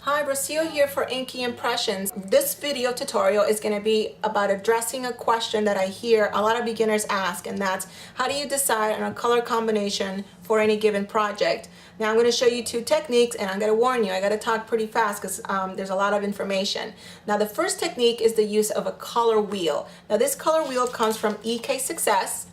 Hi, Rocio here for Inky Impressions. This video tutorial is going to be about addressing a question that I hear a lot of beginners ask, and that's how do you decide on a color combination for any given project? Now I'm going to show you two techniques, and I'm going to warn you, I got to talk pretty fast because there's a lot of information. Now the first technique is the use of a color wheel. Now this color wheel comes from EK Success,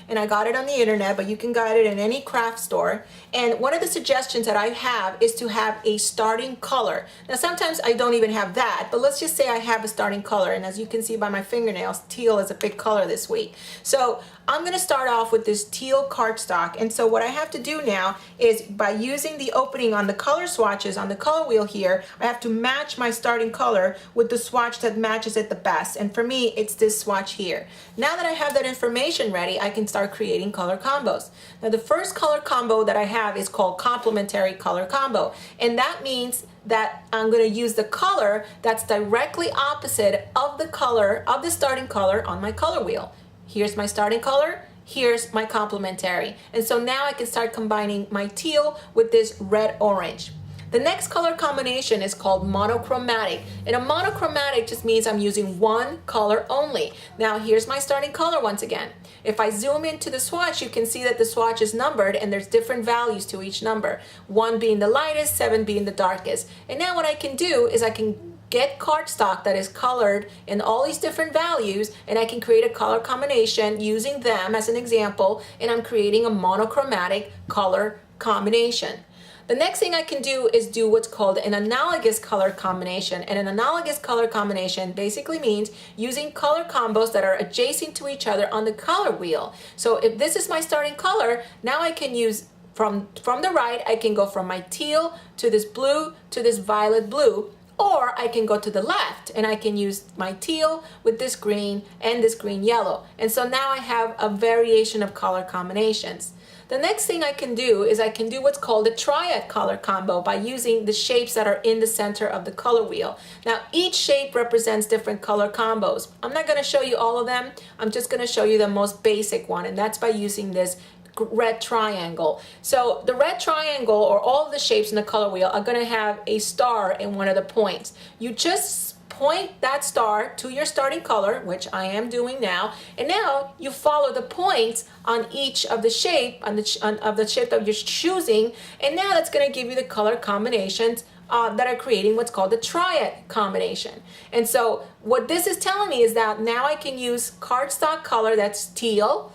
and I got it on the internet, but you can get it in any craft store. And one of the suggestions that I have is to have a starting color. Now sometimes I don't even have that, but let's just say I have a starting color, and as you can see by my fingernails, teal is a big color this week. So I'm going to start off with this teal cardstock, and so what I have to do now is by using the opening on the color swatches on the color wheel here, I have to match my starting color with the swatch that matches it the best, and for me it's this swatch here. Now that I have that information ready, I can start creating color combos. Now the first color combo that I have is called complementary color combo, and that means that I'm going to use the color that's directly opposite of the color of the starting color on my color wheel. Here's my starting color, here's my complementary. And so now I can start combining my teal with this red orange. The next color combination is called monochromatic. And a monochromatic just means I'm using one color only. Now here's my starting color once again. If I zoom into the swatch, you can see that the swatch is numbered and there's different values to each number. 1 being the lightest, 7 being the darkest. And now what I can do is I can get cardstock that is colored in all these different values, and I can create a color combination using them as an example, and I'm creating a monochromatic color combination. The next thing I can do is do what's called an analogous color combination, and an analogous color combination basically means using color combos that are adjacent to each other on the color wheel. So if this is my starting color, now I can use from the right, I can go from my teal to this blue to this violet blue, or I can go to the left and I can use my teal with this green and this green yellow. And so now I have a variation of color combinations. The next thing I can do is I can do what's called a triad color combo by using the shapes that are in the center of the color wheel. Now each shape represents different color combos. I'm not going to show you all of them. I'm just going to show you the most basic one, and that's by using this red triangle. So the red triangle, or all of the shapes in the color wheel, are going to have a star in one of the points. You just point that star to your starting color, which I am doing now, and now you follow the points on each of the shape of the shape that you're choosing, and now that's going to give you the color combinations that are creating what's called the triad combination. And so what this is telling me is that now I can use cardstock color that's teal,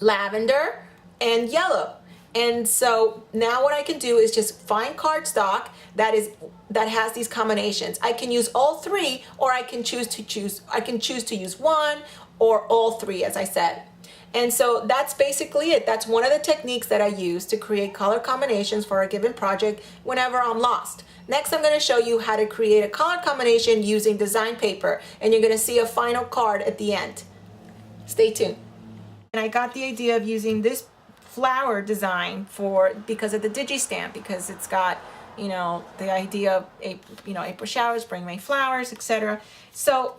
lavender, and yellow. And so now what I can do is just find cardstock that has these combinations. I can use all three, or I can choose to use one or all three, as I said. And so that's basically it. That's one of the techniques that I use to create color combinations for a given project whenever I'm lost. Next, I'm going to show you how to create a color combination using design paper, and you're going to see a final card at the end. Stay tuned. And I got the idea of using this flower design because of the DigiStamp, because it's got, you know, the idea of April showers, bring May flowers, etc. So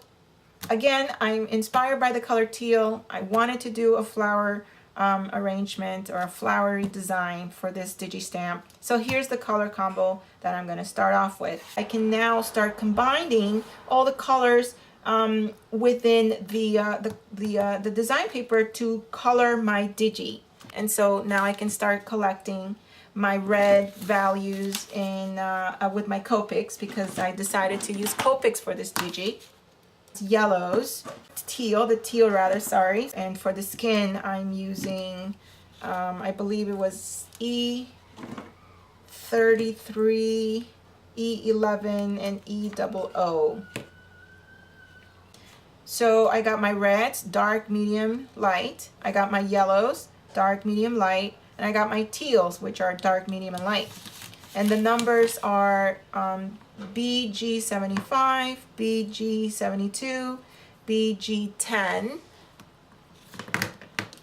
again, I'm inspired by the color teal. I wanted to do a flower arrangement or a flowery design for this DigiStamp. So here's the color combo that I'm going to start off with. I can now start combining all the colors within the design paper to color my digi. And so now I can start collecting my red values in with my Copics, because I decided to use Copics for this digi. It's yellows, the teal rather, sorry. And for the skin, I'm using, I believe it was E33, E11, and E00. So I got my reds, dark, medium, light. I got my yellows, dark, medium, light. And I got my teals, which are dark, medium, and light. And the numbers are BG75, BG72, BG10.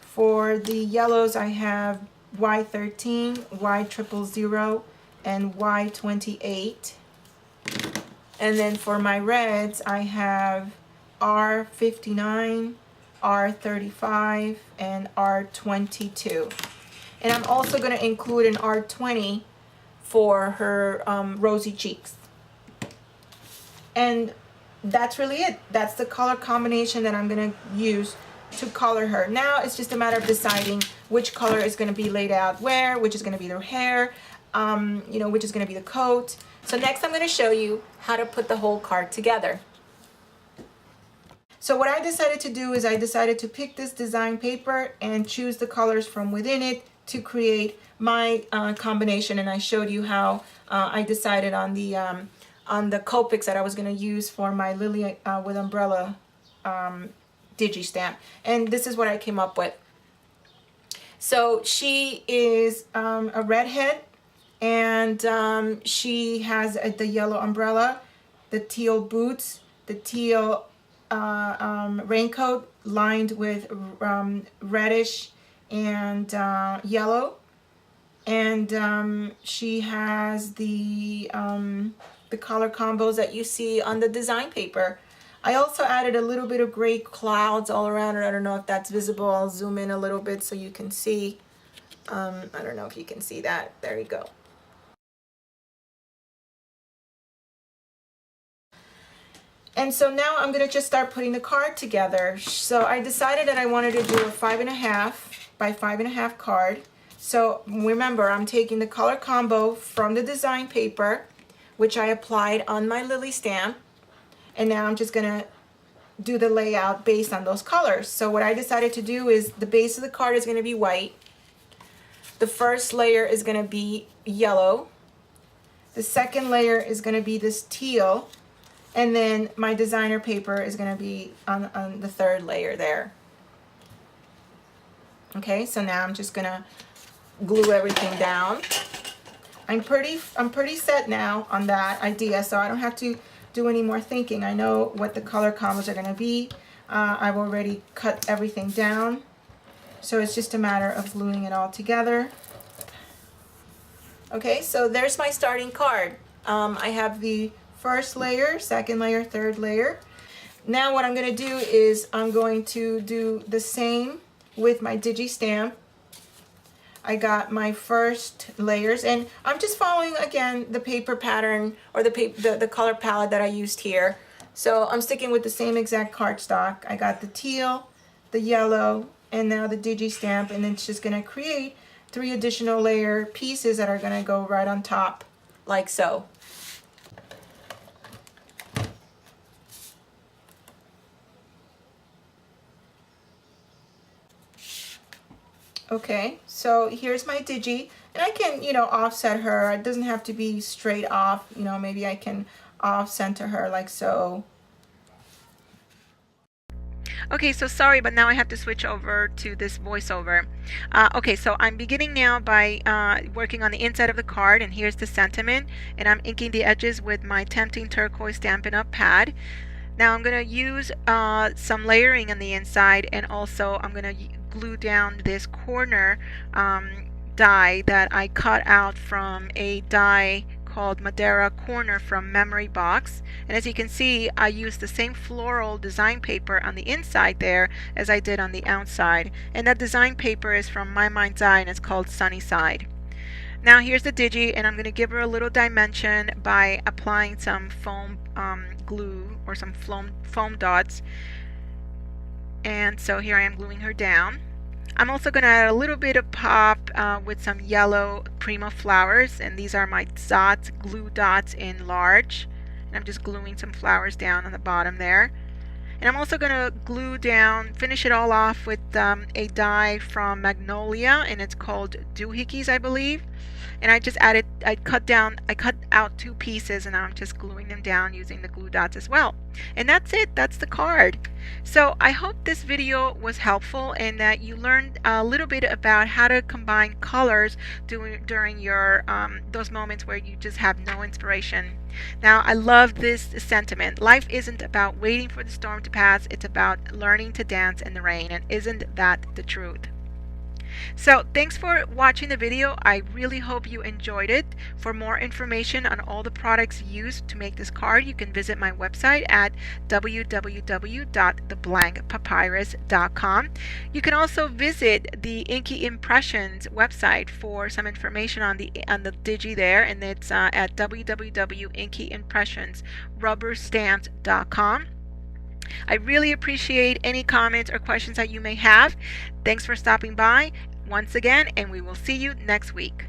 For the yellows, I have Y13, Y000, and Y28. And then for my reds, I have R59, R35, and R22. And I'm also going to include an R20 for her rosy cheeks. And that's really it. That's the color combination that I'm gonna use to color her. Now it's just a matter of deciding which color is gonna be laid out where, which is gonna be their hair, you know, which is gonna be the coat. So next I'm gonna show you how to put the whole card together. So what I decided to do is I decided to pick this design paper and choose the colors from within it to create my combination, and I showed you how I decided on the Copics that I was going to use for my Lily with Umbrella digi stamp, and this is what I came up with. So she is a redhead, and she has the yellow umbrella, the teal boots, the teal raincoat lined with reddish and yellow, and she has the color combos that you see on the design paper. I also added a little bit of gray clouds all around her. I don't know if that's visible. I'll zoom in a little bit so you can see. I don't know if you can see that. There you go. And so now I'm going to just start putting the card together. So I decided that I wanted to do a 5.5 by 5.5 card. So remember, I'm taking the color combo from the design paper, which I applied on my Lily stamp. And now I'm just going to do the layout based on those colors. So what I decided to do is the base of the card is going to be white. The first layer is going to be yellow. The second layer is going to be this teal. And then my designer paper is going to be on the third layer there. Okay, so now I'm just going to glue everything down. I'm pretty set now on that idea, so I don't have to do any more thinking. I know what the color combos are going to be. I've already cut everything down, so it's just a matter of gluing it all together. Okay, so there's my starting card. I have the first layer, second layer, third layer. Now what I'm going to do is I'm going to do the same with my digi stamp. I got my first layers, and I'm just following again the paper pattern or the color palette that I used here. So I'm sticking with the same exact cardstock. I got the teal, the yellow, and now the digi stamp, and it's just going to create 3 additional layer pieces that are going to go right on top like so. Okay, so here's my digi, and I can, you know, offset her. It doesn't have to be straight off, you know, maybe I can off center her like so. Okay, so sorry, but now I have to switch over to this voiceover. Okay, so I'm beginning now by working on the inside of the card, and here's the sentiment, and I'm inking the edges with my Tempting Turquoise Stampin' Up! Pad. Now I'm going to use some layering on the inside, and also I'm going to glue down this corner die that I cut out from a die called Madeira Corner from Memory Box. And as you can see, I used the same floral design paper on the inside there as I did on the outside. And that design paper is from My Mind's Eye, and it's called Sunny Side. Now here's the digi, and I'm going to give her a little dimension by applying some foam glue or some foam dots. And so here I am gluing her down. I'm also going to add a little bit of pop with some yellow Prima flowers, and these are my dots, glue dots in large. And I'm just gluing some flowers down on the bottom there. And I'm also going to glue down, finish it all off with a die from Magnolia, and it's called Doohickeys, I believe. And I just added, I cut out 2 pieces, and I'm just gluing them down using the glue dots as well. And that's it, that's the card. So I hope this video was helpful and that you learned a little bit about how to combine colors during your those moments where you just have no inspiration. Now I love this sentiment. Life isn't about waiting for the storm to pass, it's about learning to dance in the rain. And isn't that the truth? So thanks for watching the video. I really hope you enjoyed it. For more information on all the products used to make this card, you can visit my website at www.theblankpapyrus.com. You can also visit the Inky Impressions website for some information on the digi there, and it's at www.inkyimpressionsrubberstamps.com. I really appreciate any comments or questions that you may have. Thanks for stopping by once again, and we will see you next week.